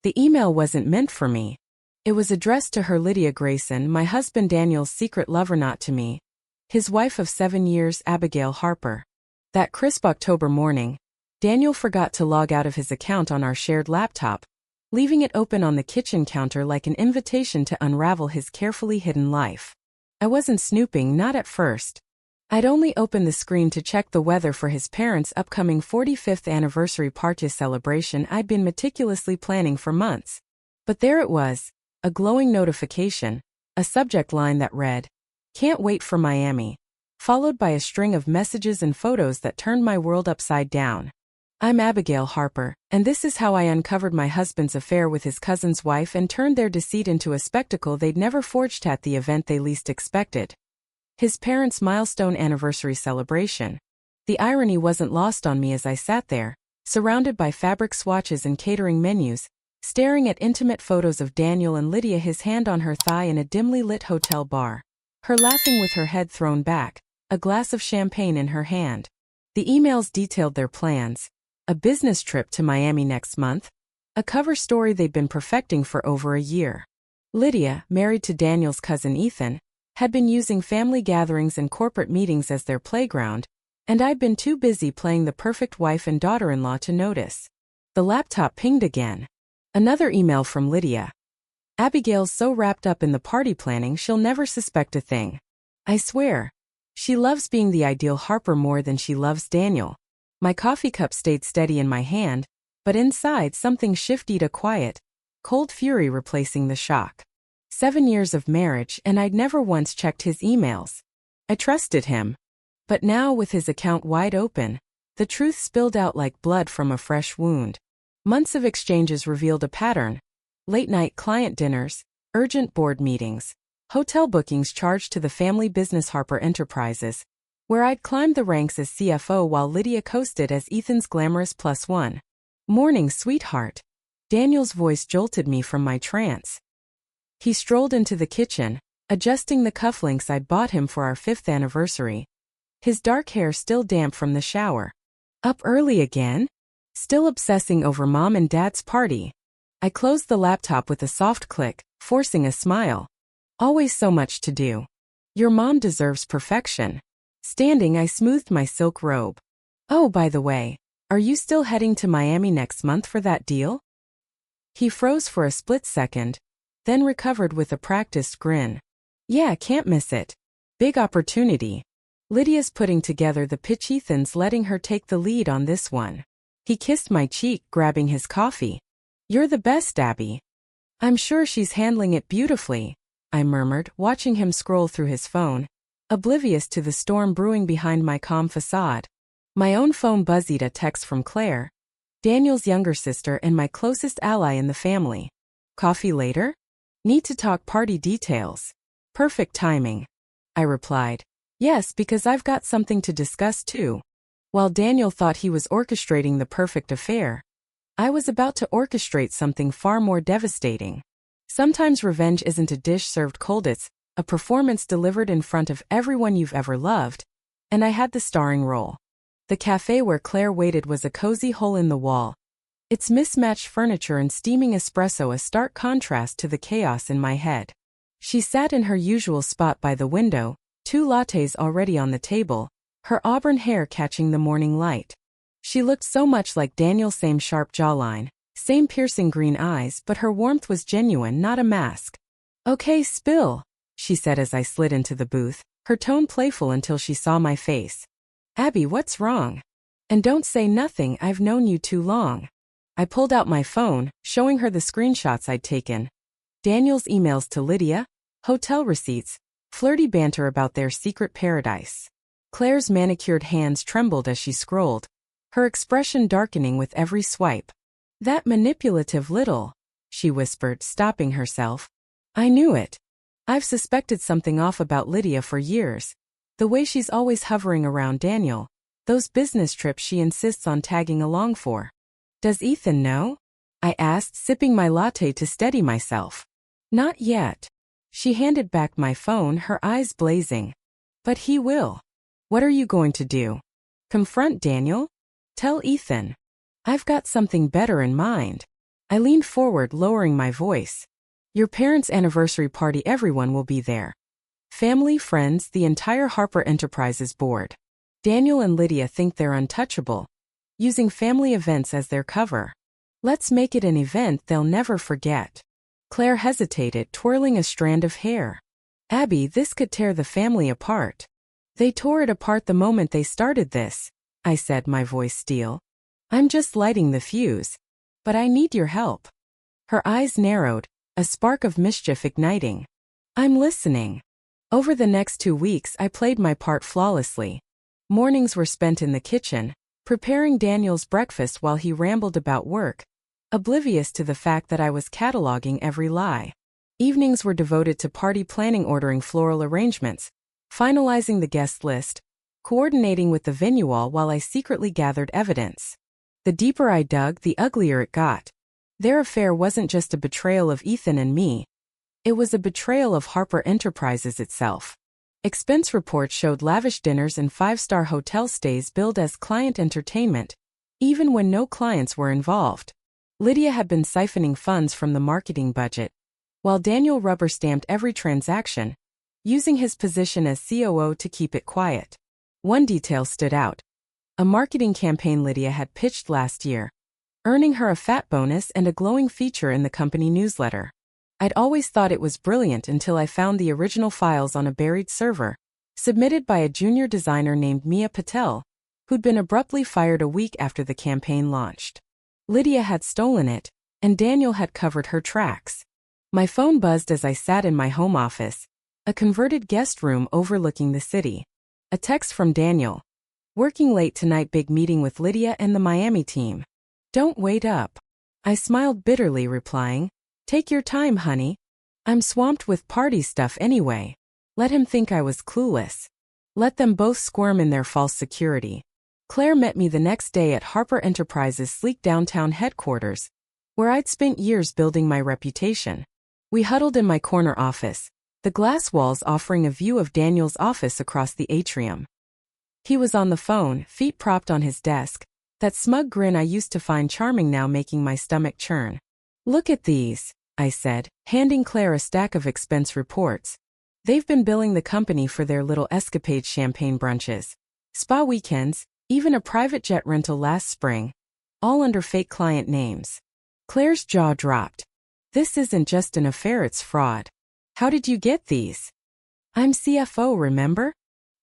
The email wasn't meant for me. It was addressed to her Lydia Grayson, my husband Daniel's secret lover, not to me. His wife of 7 years, Abigail Harper. That crisp October morning, Daniel forgot to log out of his account on our shared laptop, leaving it open on the kitchen counter like an invitation to unravel his carefully hidden life. I wasn't snooping, not at first. I'd only opened the screen to check the weather for his parents' upcoming 45th anniversary party celebration I'd been meticulously planning for months. But there it was, a glowing notification, a subject line that read, "Can't wait for Miami," followed by a string of messages and photos that turned my world upside down. I'm Abigail Harper, and this is how I uncovered my husband's affair with his cousin's wife and turned their deceit into a spectacle they'd never forged at the event they least expected. His parents' milestone anniversary celebration. The irony wasn't lost on me as I sat there, surrounded by fabric swatches and catering menus, staring at intimate photos of Daniel and Lydia, his hand on her thigh in a dimly lit hotel bar, her laughing with her head thrown back, a glass of champagne in her hand. The emails detailed their plans. A business trip to Miami next month, a cover story they'd been perfecting for over a year. Lydia, married to Daniel's cousin Ethan, had been using family gatherings and corporate meetings as their playground, and I'd been too busy playing the perfect wife and daughter-in-law to notice. The laptop pinged again. Another email from Lydia. "Abigail's so wrapped up in the party planning she'll never suspect a thing. I swear. She loves being the ideal Harper more than she loves Daniel." My coffee cup stayed steady in my hand, but inside something shifted, a quiet, cold fury replacing the shock. 7 years of marriage and I'd never once checked his emails. I trusted him. But now, with his account wide open, the truth spilled out like blood from a fresh wound. Months of exchanges revealed a pattern. Late-night client dinners, urgent board meetings, hotel bookings charged to the family business Harper Enterprises, where I'd climbed the ranks as CFO while Lydia coasted as Ethan's glamorous +1. "Morning, sweetheart." Daniel's voice jolted me from my trance. He strolled into the kitchen, adjusting the cufflinks I'd bought him for our 5th anniversary. His dark hair still damp from the shower. "Up early again? Still obsessing over Mom and Dad's party?" I closed the laptop with a soft click, forcing a smile. "Always so much to do. Your mom deserves perfection." Standing, I smoothed my silk robe. "Oh, by the way, are you still heading to Miami next month for that deal?" He froze for a split second, then recovered with a practiced grin. "Yeah, can't miss it. Big opportunity. Lydia's putting together the pitch. Ethan's letting her take the lead on this one." He kissed my cheek, grabbing his coffee. "You're the best, Abby." "I'm sure she's handling it beautifully," I murmured, watching him scroll through his phone, oblivious to the storm brewing behind my calm facade. My own phone buzzed, a text from Claire, Daniel's younger sister and my closest ally in the family. "Coffee later? Need to talk party details." "Perfect timing," I replied. "Yes, because I've got something to discuss too." While Daniel thought he was orchestrating the perfect affair, I was about to orchestrate something far more devastating. Sometimes revenge isn't a dish served cold, it's a performance delivered in front of everyone you've ever loved, and I had the starring role. The cafe where Claire waited was a cozy hole in the wall, its mismatched furniture and steaming espresso a stark contrast to the chaos in my head. She sat in her usual spot by the window, 2 lattes already on the table, her auburn hair catching the morning light. She looked so much like Daniel, same sharp jawline, same piercing green eyes, but her warmth was genuine, not a mask. "Okay, spill," she said as I slid into the booth, her tone playful until she saw my face. "Abby, what's wrong? And don't say nothing, I've known you too long." I pulled out my phone, showing her the screenshots I'd taken. Daniel's emails to Lydia, hotel receipts, flirty banter about their secret paradise. Claire's manicured hands trembled as she scrolled, her expression darkening with every swipe. "That manipulative little," she whispered, stopping herself. I knew it. I've suspected something off about Lydia for years. The way she's always hovering around Daniel, those business trips she insists on tagging along for. "Does Ethan know?" I asked, sipping my latte to steady myself. "Not yet." She handed back my phone, her eyes blazing. "But he will." "What are you going to do? Confront Daniel? Tell Ethan?" "I've got something better in mind." I leaned forward, lowering my voice. Your parents' anniversary party, everyone will be there. Family, friends, the entire Harper Enterprises board. Daniel and Lydia think they're untouchable, using family events as their cover. Let's make it an event they'll never forget. Claire hesitated, twirling a strand of hair. Abby, this could tear the family apart. They tore it apart the moment they started this, I said, my voice steel. I'm just lighting the fuse. But I need your help. Her eyes narrowed, a spark of mischief igniting. I'm listening. Over the next 2 weeks, I played my part flawlessly. Mornings were spent in the kitchen, preparing Daniel's breakfast while he rambled about work, oblivious to the fact that I was cataloging every lie. Evenings were devoted to party planning, ordering floral arrangements, finalizing the guest list, coordinating with the venue while I secretly gathered evidence. The deeper I dug, the uglier it got. Their affair wasn't just a betrayal of Ethan and me. It was a betrayal of Harper Enterprises itself. Expense reports showed lavish dinners and 5-star hotel stays billed as client entertainment, even when no clients were involved. Lydia had been siphoning funds from the marketing budget, while Daniel rubber-stamped every transaction, using his position as COO to keep it quiet. One detail stood out. A marketing campaign Lydia had pitched last year, earning her a fat bonus and a glowing feature in the company newsletter. I'd always thought it was brilliant until I found the original files on a buried server, submitted by a junior designer named Mia Patel, who'd been abruptly fired a week after the campaign launched. Lydia had stolen it, and Daniel had covered her tracks. My phone buzzed as I sat in my home office, a converted guest room overlooking the city. A text from Daniel. Working late tonight, big meeting with Lydia and the Miami team. Don't wait up. I smiled bitterly, replying, take your time, honey. I'm swamped with party stuff anyway. Let him think I was clueless. Let them both squirm in their false security. Claire met me the next day at Harper Enterprises' sleek downtown headquarters, where I'd spent years building my reputation. We huddled in my corner office, the glass walls offering a view of Daniel's office across the atrium. He was on the phone, feet propped on his desk, that smug grin I used to find charming now making my stomach churn. Look at these, I said, handing Claire a stack of expense reports. They've been billing the company for their little escapades, champagne brunches, spa weekends, even a private jet rental last spring, all under fake client names. Claire's jaw dropped. This isn't just an affair, it's fraud. How did you get these? I'm CFO, remember?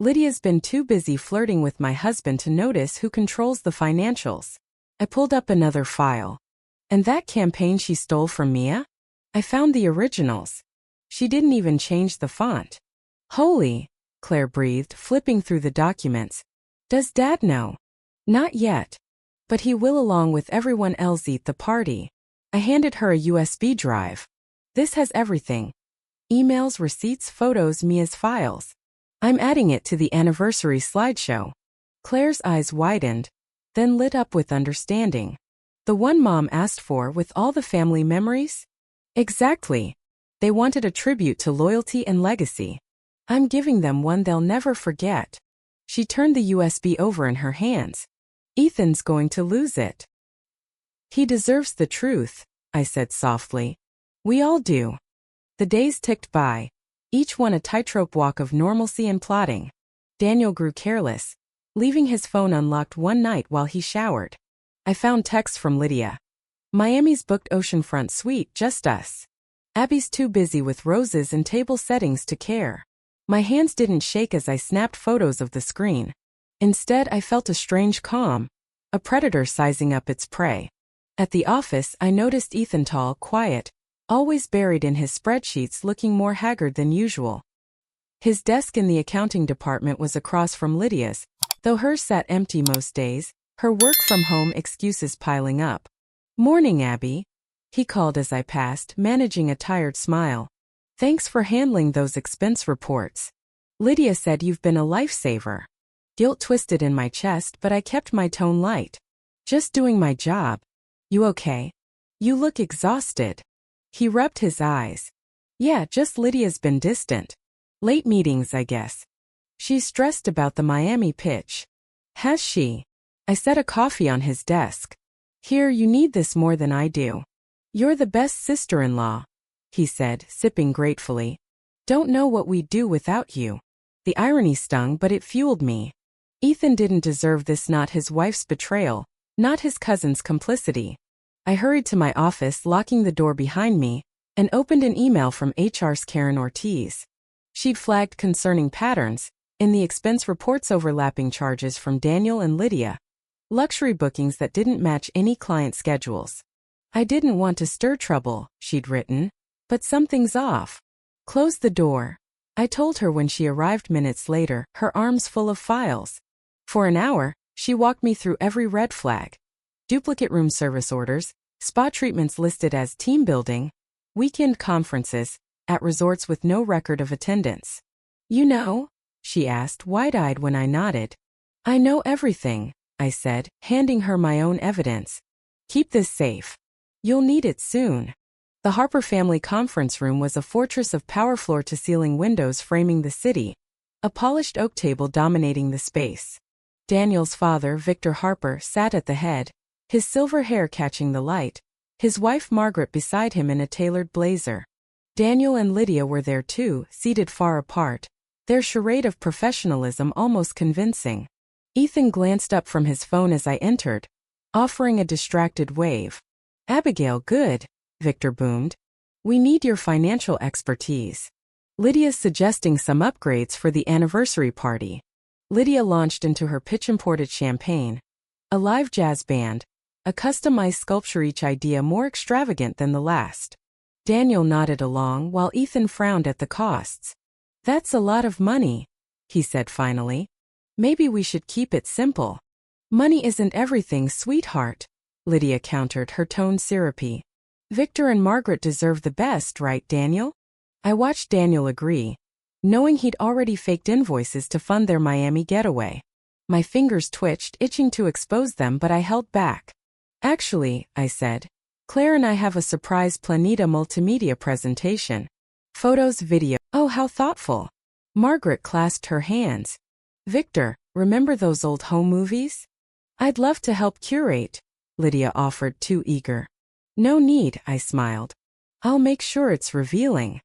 Lydia's been too busy flirting with my husband to notice who controls the financials. I pulled up another file. And that campaign she stole from Mia? I found the originals. She didn't even change the font. Holy, Claire breathed, flipping through the documents. Does Dad know? Not yet. But he will, along with everyone else, eat the party. I handed her a USB drive. This has everything. Emails, receipts, photos, Mia's files. I'm adding it to the anniversary slideshow. Claire's eyes widened, then lit up with understanding. The one Mom asked for, with all the family memories? Exactly. They wanted a tribute to loyalty and legacy. I'm giving them one they'll never forget. She turned the USB over in her hands. Ethan's going to lose it. He deserves the truth, I said softly. We all do. The days ticked by, each one a tightrope walk of normalcy and plotting. Daniel grew careless, leaving his phone unlocked one night while he showered. I found texts from Lydia. Miami's booked oceanfront suite, just us. Abby's too busy with roses and table settings to care. My hands didn't shake as I snapped photos of the screen. Instead, I felt a strange calm, a predator sizing up its prey. At the office, I noticed Ethan, tall, quiet, always buried in his spreadsheets, looking more haggard than usual. His desk in the accounting department was across from Lydia's, though hers sat empty most days, her work-from-home excuses piling up. Morning, Abby, he called as I passed, managing a tired smile. Thanks for handling those expense reports. Lydia said you've been a lifesaver. Guilt twisted in my chest, but I kept my tone light. Just doing my job. You okay? You look exhausted. He rubbed his eyes. Yeah, just Lydia's been distant. Late meetings, I guess. She's stressed about the Miami pitch. Has she? I set a coffee on his desk. Here, you need this more than I do. You're the best sister-in-law, he said, sipping gratefully. Don't know what we'd do without you. The irony stung, but it fueled me. Ethan didn't deserve this, not his wife's betrayal, not his cousin's complicity. I hurried to my office, locking the door behind me, and opened an email from HR's Karen Ortiz. She'd flagged concerning patterns in the expense reports, overlapping charges from Daniel and Lydia, luxury bookings that didn't match any client schedules. I didn't want to stir trouble, she'd written, but something's off. Close the door, I told her when she arrived minutes later, her arms full of files. For an hour, she walked me through every red flag. Duplicate room service orders, spa treatments listed as team building, weekend conferences, at resorts with no record of attendance. You know? She asked, wide-eyed when I nodded. I know everything, I said, handing her my own evidence. Keep this safe. You'll need it soon. The Harper family conference room was a fortress of power floor-to-ceiling windows framing the city, a polished oak table dominating the space. Daniel's father, Victor Harper, sat at the head, his silver hair catching the light, his wife Margaret beside him in a tailored blazer. Daniel and Lydia were there too, seated far apart, their charade of professionalism almost convincing. Ethan glanced up from his phone as I entered, offering a distracted wave. Abigail, good, Victor boomed. We need your financial expertise. Lydia's suggesting some upgrades for the anniversary party. Lydia launched into her pitch-imported champagne, a live jazz band, a customized sculpture, each idea more extravagant than the last. Daniel nodded along while Ethan frowned at the costs. That's a lot of money, he said finally. Maybe we should keep it simple. Money isn't everything, sweetheart, Lydia countered, her tone syrupy. Victor and Margaret deserve the best, right, Daniel? I watched Daniel agree, knowing he'd already faked invoices to fund their Miami getaway. My fingers twitched, itching to expose them, but I held back. Actually, I said, Claire and I have a surprise Planeta multimedia presentation. Photos, video. Oh, how thoughtful. Margaret clasped her hands. Victor, remember those old home movies? I'd love to help curate, Lydia offered, too eager. No need, I smiled. I'll make sure it's revealing.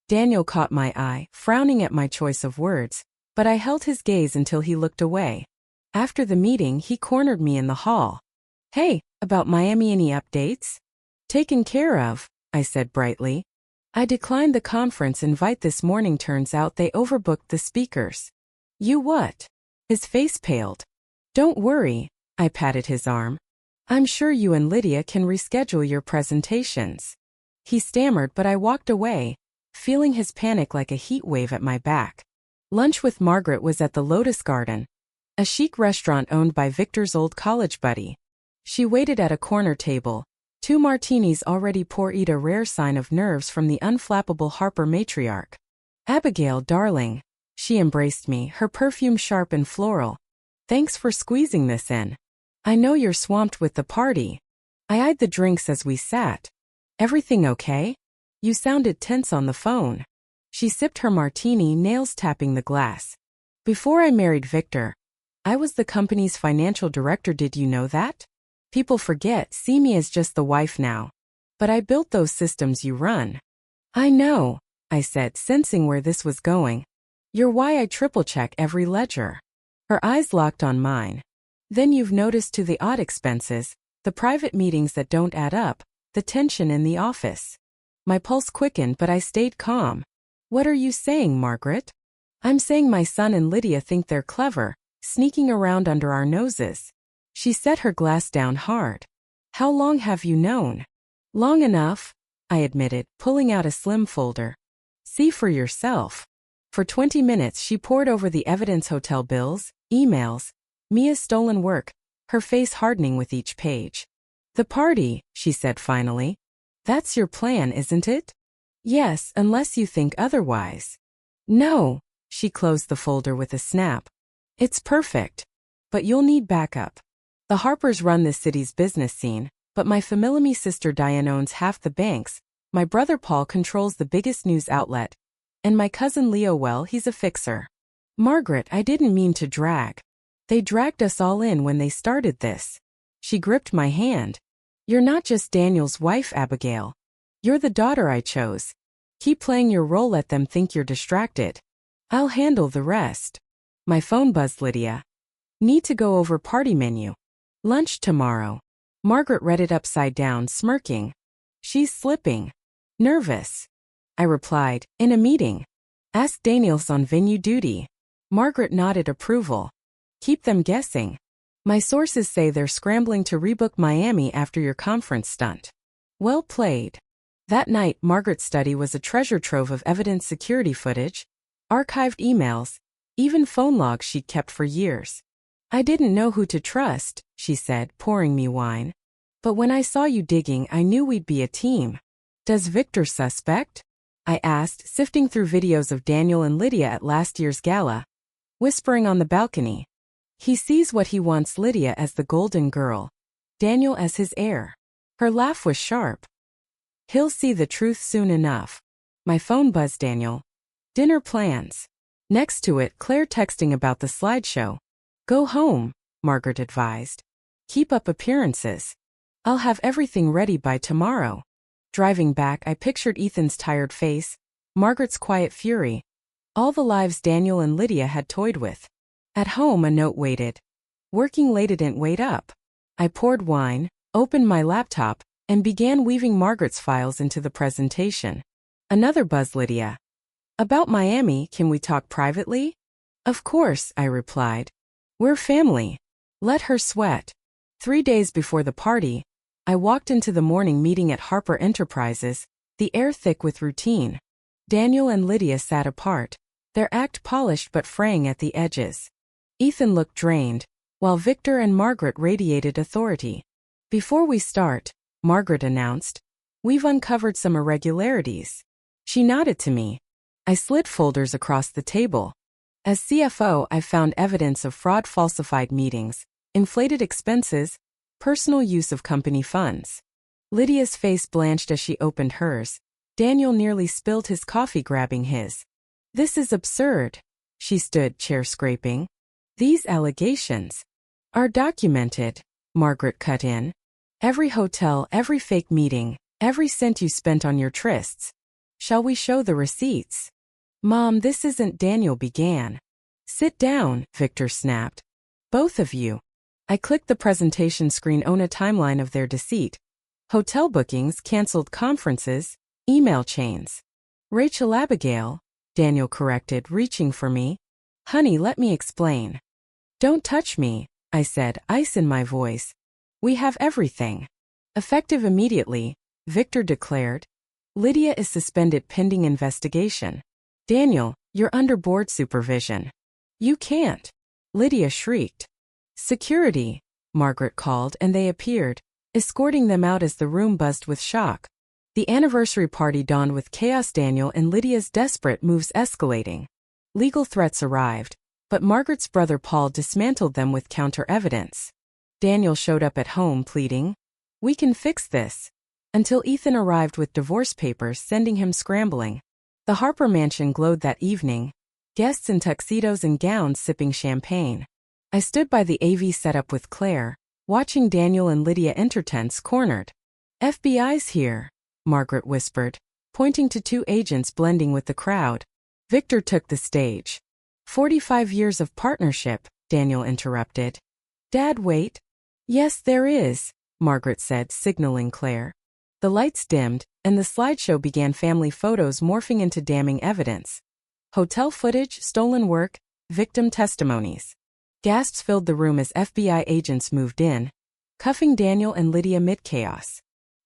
Daniel caught my eye, frowning at my choice of words, but I held his gaze until he looked away. After the meeting, he cornered me in the hall. Hey, about Miami, any updates? Taken care of, I said brightly. I declined the conference invite this morning. Turns out they overbooked the speakers. You what? His face paled. Don't worry, I patted his arm. I'm sure you and Lydia can reschedule your presentations. He stammered, but I walked away, feeling his panic like a heat wave at my back. Lunch with Margaret was at the Lotus Garden, a chic restaurant owned by Victor's old college buddy. She waited at a corner table, 2 martinis already poured, a rare sign of nerves from the unflappable Harper matriarch. Abigail, darling. She embraced me, her perfume sharp and floral. Thanks for squeezing this in. I know you're swamped with the party. I eyed the drinks as we sat. Everything okay? You sounded tense on the phone. She sipped her martini, nails tapping the glass. Before I married Victor, I was the company's financial director. Did you know that? People forget, see me as just the wife now. But I built those systems you run. I know, I said, sensing where this was going. You're why I triple-check every ledger. Her eyes locked on mine. Then you've noticed to the odd expenses, the private meetings that don't add up, the tension in the office. My pulse quickened, but I stayed calm. What are you saying, Margaret? I'm saying my son and Lydia think they're clever, sneaking around under our noses. She set her glass down hard. How long have you known? Long enough, I admitted, pulling out a slim folder. See for yourself. For 20 minutes she pored over the evidence, hotel bills, emails, Mia's stolen work, her face hardening with each page. The party, she said finally. That's your plan, isn't it? Yes, unless you think otherwise. No, she closed the folder with a snap. It's perfect. But you'll need backup. The Harpers run this city's business scene, but my family sister Diane owns half the banks, my brother Paul controls the biggest news outlet, and my cousin Leo, well, he's a fixer. Margaret, I didn't mean to drag. They dragged us all in when they started this. She gripped my hand. You're not just Daniel's wife, Abigail. You're the daughter I chose. Keep playing your role, let them think you're distracted. I'll handle the rest. My phone buzzed. Lydia. Need to go over party menu. Lunch tomorrow. Margaret read it upside down, smirking. She's slipping. Nervous. I replied, in a meeting. Ask Daniels on venue duty. Margaret nodded approval. Keep them guessing. My sources say they're scrambling to rebook Miami after your conference stunt. Well played. That night, Margaret's study was a treasure trove of evidence, security footage, archived emails, even phone logs she'd kept for years. I didn't know who to trust, she said, pouring me wine. But when I saw you digging, I knew we'd be a team. Does Victor suspect? I asked, sifting through videos of Daniel and Lydia at last year's gala. Whispering on the balcony. He sees what he wants: Lydia as the golden girl, Daniel as his heir. Her laugh was sharp. He'll see the truth soon enough. My phone buzzed. Daniel. Dinner plans. Next to it, Claire texting about the slideshow. Go home, Margaret advised. Keep up appearances. I'll have everything ready by tomorrow. Driving back, I pictured Ethan's tired face, Margaret's quiet fury, all the lives Daniel and Lydia had toyed with. At home, a note waited. Working late, it didn't wait up. I poured wine, opened my laptop, and began weaving Margaret's files into the presentation. Another buzz. Lydia. About Miami, can we talk privately? Of course, I replied. We're family. Let her sweat. 3 days before the party, I walked into the morning meeting at Harper Enterprises, the air thick with routine. Daniel and Lydia sat apart, their act polished but fraying at the edges. Ethan looked drained, while Victor and Margaret radiated authority. Before we start, Margaret announced, we've uncovered some irregularities. She nodded to me. I slid folders across the table. As CFO, I found evidence of fraud, falsified meetings, inflated expenses, personal use of company funds. Lydia's face blanched as she opened hers. Daniel nearly spilled his coffee, grabbing his. This is absurd. She stood, chair scraping. These allegations are documented, Margaret cut in. Every hotel, every fake meeting, every cent you spent on your trysts. Shall we show the receipts? Mom, this isn't. Daniel began. Sit down, Victor snapped. Both of you. I clicked the presentation screen on a timeline of their deceit. Hotel bookings, canceled conferences, email chains. Rachel. Abigail, Daniel corrected, reaching for me. Honey, let me explain. Don't touch me, I said, ice in my voice. We have everything. Effective immediately, Victor declared. Lydia is suspended pending investigation. Daniel, you're under board supervision. You can't. Lydia shrieked. Security, Margaret called, and they appeared, escorting them out as the room buzzed with shock. The anniversary party dawned with chaos, Daniel and Lydia's desperate moves escalating. Legal threats arrived, but Margaret's brother Paul dismantled them with counter-evidence. Daniel showed up at home pleading, we can fix this, until Ethan arrived with divorce papers, sending him scrambling. The Harper mansion glowed that evening, guests in tuxedos and gowns sipping champagne. I stood by the AV setup with Claire, watching Daniel and Lydia enter, tense, cornered. FBI's here, Margaret whispered, pointing to 2 agents blending with the crowd. Victor took the stage. 45 years of partnership, Daniel interrupted. Dad, wait. Yes, there is, Margaret said, signaling Claire. The lights dimmed, and the slideshow began, family photos morphing into damning evidence. Hotel footage, stolen work, victim testimonies. Gasps filled the room as FBI agents moved in, cuffing Daniel and Lydia mid-chaos.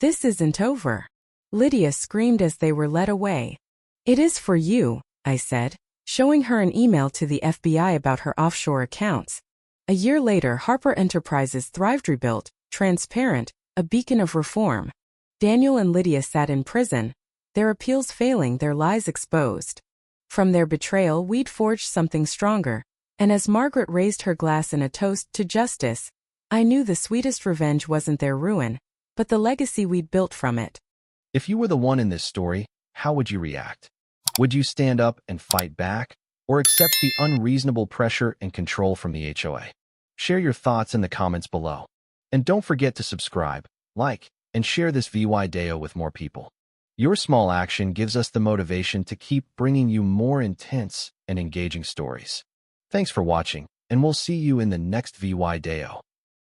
This isn't over. Lydia screamed as they were led away. It is for you, I said, showing her an email to the FBI about her offshore accounts. A year later, Harper Enterprises thrived, rebuilt, transparent, a beacon of reform. Daniel and Lydia sat in prison, their appeals failing, their lies exposed. From their betrayal, we'd forged something stronger, and as Margaret raised her glass in a toast to justice, I knew the sweetest revenge wasn't their ruin, but the legacy we'd built from it. If you were the one in this story, how would you react? Would you stand up and fight back, or accept the unreasonable pressure and control from the HOA? Share your thoughts in the comments below. And don't forget to subscribe, like, and share this video with more people. Your small action gives us the motivation to keep bringing you more intense and engaging stories. Thanks for watching, and we'll see you in the next video.